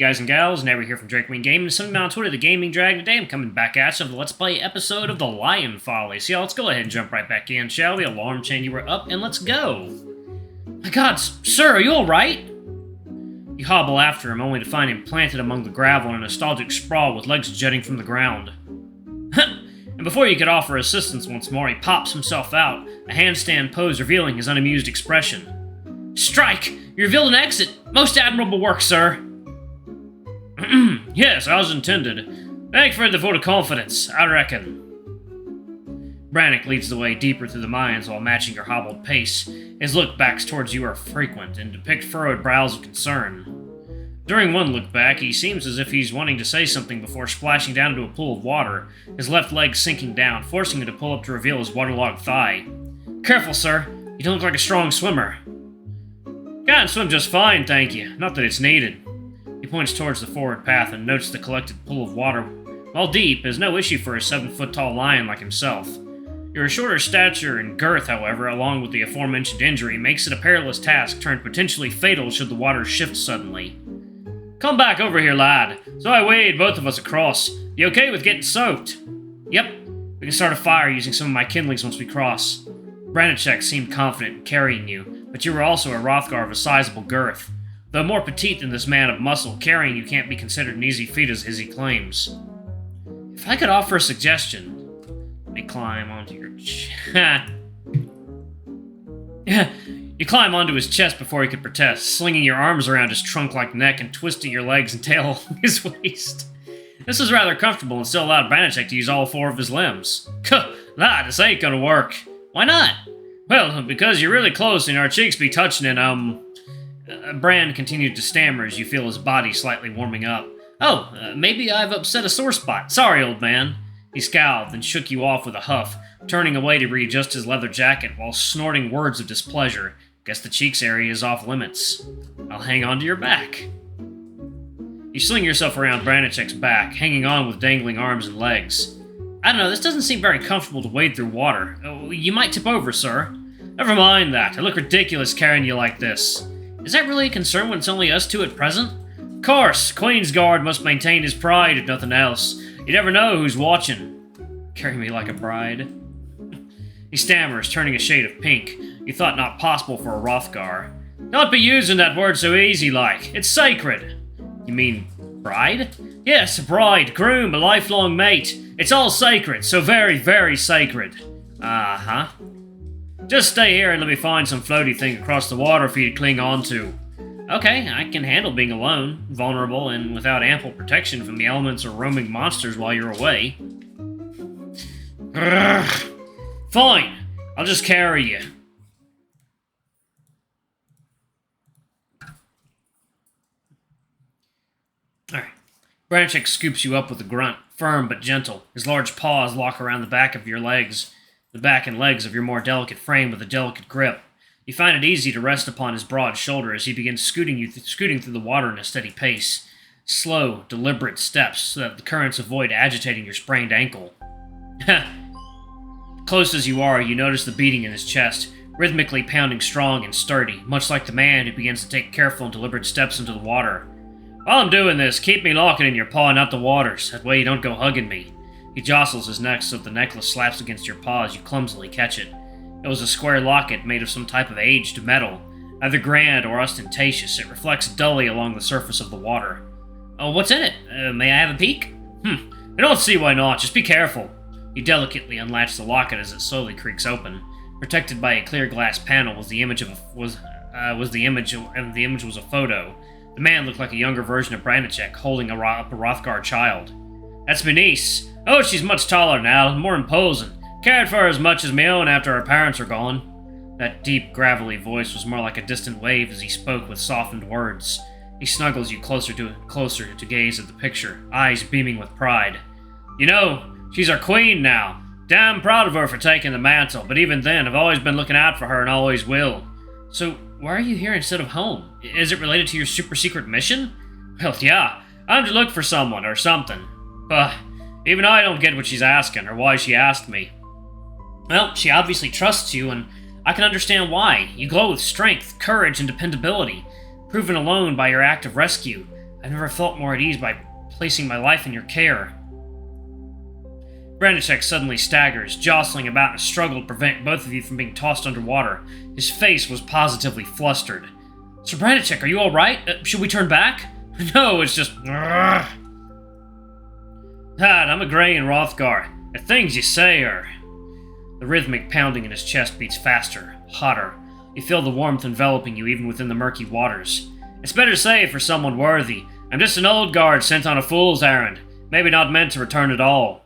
guys and gals, Never here from Drake Wing Gaming, and something on Twitter, the Gaming Dragon. Today I'm coming back at you with the Let's Play episode of the Lion Follies. So yeah, let's go ahead and jump right back in, shall we? Alarm chain, you were up, and let's go. My god, sir, are you alright? You hobble after him, only to find him planted among the gravel in a nostalgic sprawl with legs jutting from the ground. And before you could offer assistance once more, he pops himself out, a handstand pose revealing his unamused expression. Strike! You revealed an exit! Most admirable work, sir! Yes, as intended. Thank you for the vote of confidence, I reckon. Branicek leads the way deeper through the mines while matching your hobbled pace. His look backs towards you are frequent and depict furrowed brows of concern. During one look back, he seems as if he's wanting to say something before splashing down into a pool of water, his left leg sinking down, forcing him to pull up to reveal his waterlogged thigh. Careful, sir. You don't look like a strong swimmer. Can swim just fine, thank you. Not that it's needed. He points towards the forward path and notes the collected pool of water. While deep, is no issue for a 7-foot-tall lion like himself. Your shorter stature and girth, however, along with the aforementioned injury, makes it a perilous task turned potentially fatal should the water shift suddenly. Come back over here, lad. So I wade both of us across. You okay with getting soaked? Yep. We can start a fire using some of my kindlings once we cross. Branicek seemed confident in carrying you, but you were also a Hrothgar of a sizable girth. Though more petite than this man of muscle, carrying you can't be considered an easy feat as he claims. If I could offer a suggestion... Let me climb onto your chest. You climb onto his chest before he could protest, slinging your arms around his trunk-like neck and twisting your legs and tail along his waist. This was rather comfortable and still allowed Branicek to use all 4 of his limbs. Nah, this ain't gonna work. Why not? Well, because you're really close and our cheeks be touching and, Bran continued to stammer as you feel his body slightly warming up. Maybe I've upset a sore spot. Sorry, old man. He scowled, then shook you off with a huff, turning away to readjust his leather jacket while snorting words of displeasure. Guess the cheeks area is off limits. I'll hang on to your back. You sling yourself around Branicek's back, hanging on with dangling arms and legs. I don't know, this doesn't seem very comfortable to wade through water. You might tip over, sir. Never mind that. I look ridiculous carrying you like this. Is that really a concern when it's only us two at present? Of course, Queensguard must maintain his pride if nothing else. You never know who's watching. Carry me like a bride. He stammers, turning a shade of pink. You thought not possible for a Hrothgar. Don't be using that word so easy-like. It's sacred. You mean bride? Yes, a bride, groom, a lifelong mate. It's all sacred, so very, very sacred. Uh-huh. Just stay here and let me find some floaty thing across the water for you to cling on to. Okay, I can handle being alone, vulnerable, and without ample protection from the elements or roaming monsters while you're away. Urgh. Fine, I'll just carry you. Alright. Branicek scoops you up with a grunt, firm but gentle. His large paws lock around the back of your legs, the back and legs of your more delicate frame with a delicate grip. You find it easy to rest upon his broad shoulder as he begins scooting through the water in a steady pace. Slow, deliberate steps so that the currents avoid agitating your sprained ankle. Close as you are, you notice the beating in his chest, rhythmically pounding strong and sturdy, much like the man who begins to take careful and deliberate steps into the water. While I'm doing this, keep me locking in your paw, not the waters. That way you don't go hugging me. He jostles his neck so the necklace slaps against your paw as you clumsily catch it. It was a square locket made of some type of aged metal. Neither grand or ostentatious, it reflects dully along the surface of the water. Oh, what's in it? May I have a peek? I don't see why not, just be careful. You delicately unlatch the locket as it slowly creaks open. Protected by a clear glass panel was the image of the image was a photo. The man looked like a younger version of Branicek, holding a Hrothgar child. That's my niece. Oh, she's much taller now, more imposing. Cared for as much as my own after her parents are gone. That deep, gravelly voice was more like a distant wave as he spoke with softened words. He snuggles you closer to gaze at the picture, eyes beaming with pride. You know, she's our queen now. Damn proud of her for taking the mantle, but even then, I've always been looking out for her and always will. So, why are you here instead of home? Is it related to your super secret mission? Well, yeah, I'm to look for someone or something. But even I don't get what she's asking or why she asked me. Well, she obviously trusts you, and I can understand why. You glow with strength, courage, and dependability, proven alone by your act of rescue. I've never felt more at ease by placing my life in your care. Branicek suddenly staggers, jostling about in a struggle to prevent both of you from being tossed underwater. His face was positively flustered. Sir Branicek, are you alright? Should we turn back? No, it's just... Dad, I'm a Grey and Rothgar. The things you say are... The rhythmic pounding in his chest beats faster, hotter. You feel the warmth enveloping you even within the murky waters. It's better safe for someone worthy. I'm just an old guard sent on a fool's errand. Maybe not meant to return at all.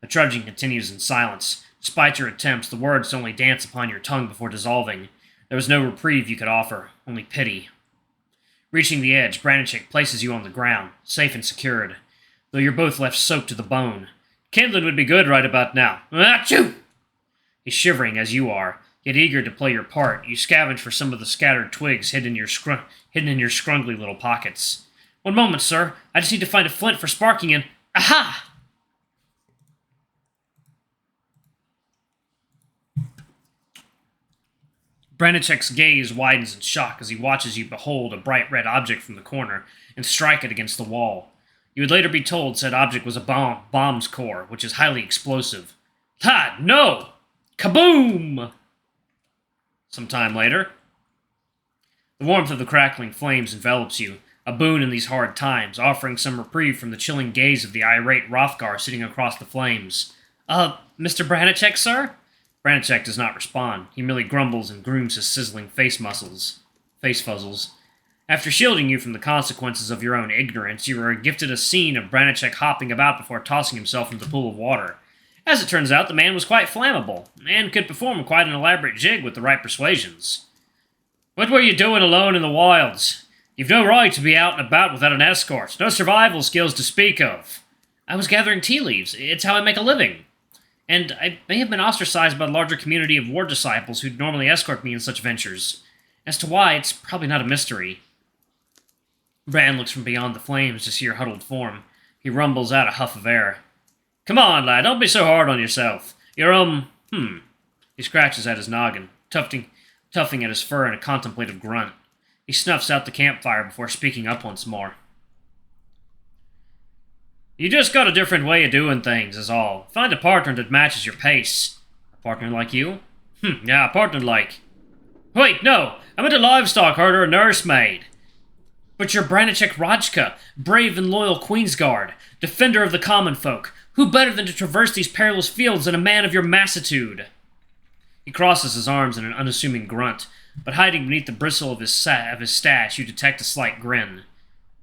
The trudging continues in silence. Despite your attempts, the words only dance upon your tongue before dissolving. There was no reprieve you could offer, only pity. Reaching the edge, Branicek places you on the ground, safe and secured, though you're both left soaked to the bone. Kindling would be good right about now. Achoo! He's shivering as you are, yet eager to play your part. You scavenge for some of the scattered twigs hidden in your scrungly little pockets. One moment, sir. I just need to find a flint for sparking in. Aha! Branicek's gaze widens in shock as he watches you behold a bright red object from the corner and strike it against the wall. You would later be told said object was a bomb's core, which is highly explosive. Ha! No! Kaboom! Some time later, the warmth of the crackling flames envelops you, a boon in these hard times, offering some reprieve from the chilling gaze of the irate Rothgar sitting across the flames. Mr. Branicek, sir? Branicek does not respond. He merely grumbles and grooms his sizzling face fuzzles. After shielding you from the consequences of your own ignorance, you are gifted a scene of Branicek hopping about before tossing himself into the pool of water. As it turns out, the man was quite flammable, and could perform quite an elaborate jig with the right persuasions. What were you doing alone in the wilds? You've no right to be out and about without an escort. No survival skills to speak of. I was gathering tea leaves. It's how I make a living. And I may have been ostracized by the larger community of war disciples who'd normally escort me in such ventures. As to why, it's probably not a mystery. Bran looks from beyond the flames to see your huddled form. He rumbles out a huff of air. Come on, lad, don't be so hard on yourself. You're, He scratches at his noggin, tufting at his fur in a contemplative grunt. He snuffs out the campfire before speaking up once more. You just got a different way of doing things, is all. Find a partner that matches your pace. A partner like you? Yeah, a partner like... Wait, no! I meant a livestock herder or nursemaid. But you're Branicek Rajka, brave and loyal Queensguard, defender of the common folk. Who better than to traverse these perilous fields than a man of your massitude? He crosses his arms in an unassuming grunt, but hiding beneath the bristle of his stash, you detect a slight grin.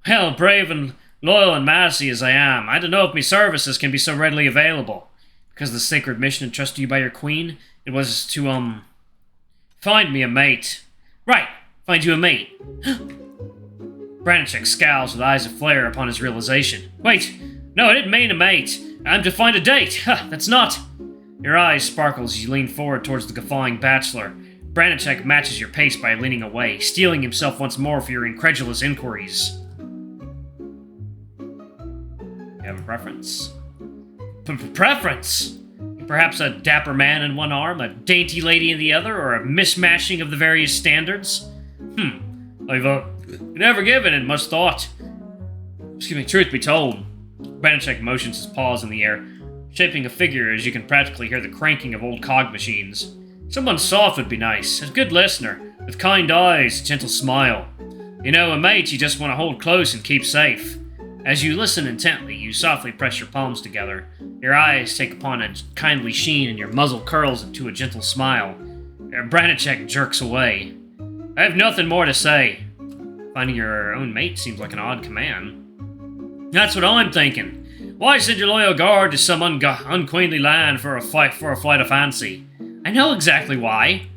Well, brave and loyal and massy as I am, I don't know if me services can be so readily available. Because of the sacred mission entrusted to you by your queen, it was to, find me a mate. Right, find you a mate. Branicek scowls with eyes aflare upon his realization. Wait, no, I didn't mean a mate. I'm to find a date. That's not... Your eyes sparkle as you lean forward towards the guffawing bachelor. Branicek matches your pace by leaning away, steeling himself once more for your incredulous inquiries. You have a preference? Preference? Perhaps a dapper man in one arm, a dainty lady in the other, or a mismatching of the various standards? I've never given it much thought. Excuse me, truth be told. Branicek motions his paws in the air, shaping a figure as you can practically hear the cranking of old cog machines. Someone soft would be nice, a good listener, with kind eyes, a gentle smile. You know, a mate you just want to hold close and keep safe. As you listen intently, you softly press your palms together. Your eyes take upon a kindly sheen and your muzzle curls into a gentle smile. Branicek jerks away. I have nothing more to say. Finding your own mate seems like an odd command. That's what I'm thinking. Why send your loyal guard to some unqueenly land for a flight of fancy? I know exactly why.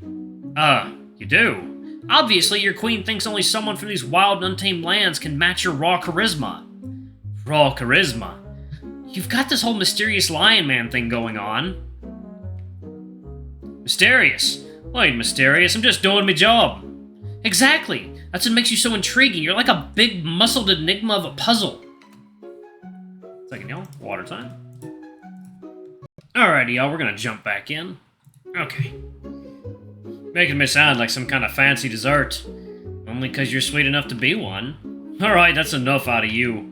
You do? Obviously, your queen thinks only someone from these wild and untamed lands can match your raw charisma. Raw charisma? You've got this whole mysterious lion man thing going on. Mysterious? I ain't mysterious, I'm just doing my job. Exactly. That's what makes you so intriguing. You're like a big, muscled enigma of a puzzle. Second, y'all. Water time. Alrighty, y'all. We're gonna jump back in. Okay. Making me sound like some kind of fancy dessert. Only because you're sweet enough to be one. Alright, that's enough out of you.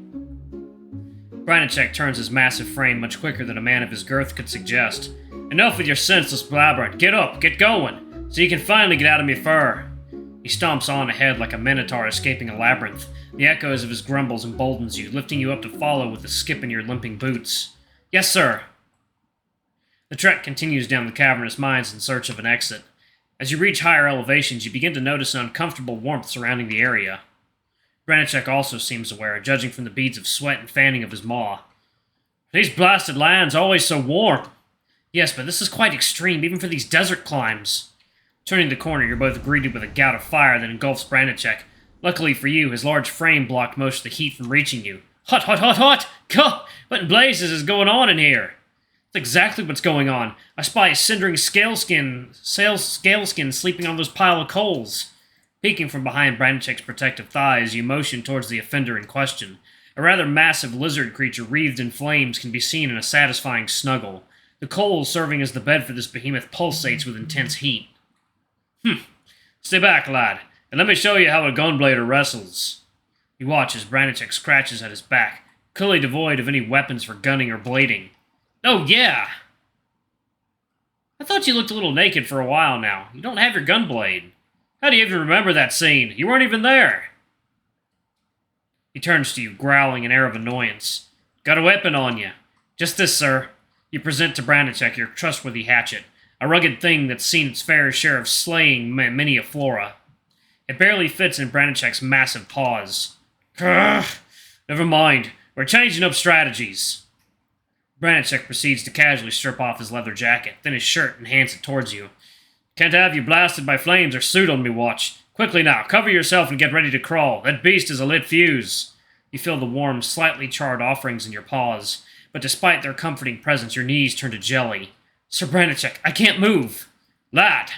Branicek turns his massive frame much quicker than a man of his girth could suggest. Enough with your senseless blabbering. Get up, get going, so you can finally get out of me fur. He stomps on ahead like a minotaur escaping a labyrinth. The echoes of his grumbles emboldens you, lifting you up to follow with a skip in your limping boots. Yes, sir. The trek continues down the cavernous mines in search of an exit. As you reach higher elevations, you begin to notice an uncomfortable warmth surrounding the area. Branicek also seems aware, judging from the beads of sweat and fanning of his maw. These blasted lands always so warm. Yes, but this is quite extreme, even for these desert climbs. Turning the corner, you're both greeted with a gout of fire that engulfs Branicek. Luckily for you, his large frame blocked most of the heat from reaching you. Hot, hot, hot, hot! Go! What in blazes is going on in here? That's exactly what's going on. I spy a cindering scaleskin sleeping on those pile of coals. Peeking from behind Branicek's protective thighs, you motion towards the offender in question. A rather massive lizard creature wreathed in flames can be seen in a satisfying snuggle. The coals serving as the bed for this behemoth pulsates with intense heat. Stay back, lad, and let me show you how a gunblader wrestles. You watch as Branicek scratches at his back, clearly devoid of any weapons for gunning or blading. Oh, yeah! I thought you looked a little naked for a while now. You don't have your gunblade. How do you even remember that scene? You weren't even there. He turns to you, growling an air of annoyance. Got a weapon on you. Just this, sir. You present to Branicek your trustworthy hatchet, a rugged thing that's seen its fair share of slaying many a flora. It barely fits in Branicek's massive paws. Never mind. We're changing up strategies. Branicek proceeds to casually strip off his leather jacket, then his shirt, and hands it towards you. Can't have you blasted by flames or suit on me watch. Quickly now, cover yourself and get ready to crawl. That beast is a lit fuse. You feel the warm, slightly charred offerings in your paws, but despite their comforting presence, your knees turn to jelly. Sir Branicek, I can't move. Lad!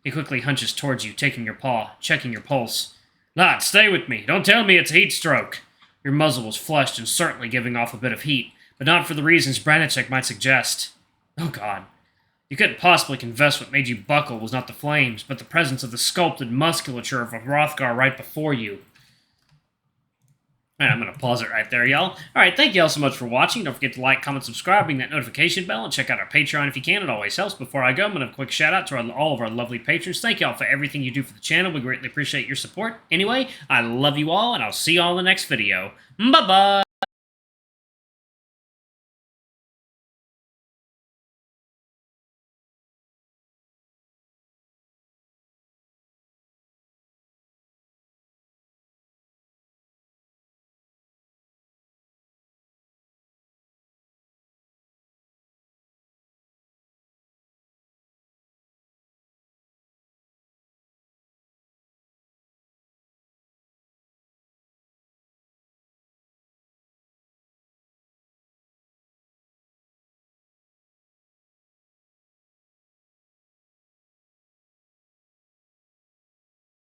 He quickly hunches towards you, taking your paw, checking your pulse. Lad, stay with me. Don't tell me it's a heat stroke. Your muzzle was flushed and certainly giving off a bit of heat, but not for the reasons Branicek might suggest. Oh, God. You couldn't possibly confess what made you buckle was not the flames, but the presence of the sculpted musculature of a Hrothgar right before you. Alright, I'm going to pause it right there, y'all. Alright, thank y'all so much for watching. Don't forget to like, comment, subscribe, ring that notification bell, and check out our Patreon if you can. It always helps. Before I go, I'm going to have a quick shout-out to all of our lovely patrons. Thank y'all for everything you do for the channel. We greatly appreciate your support. Anyway, I love you all, and I'll see y'all in the next video. Bye-bye!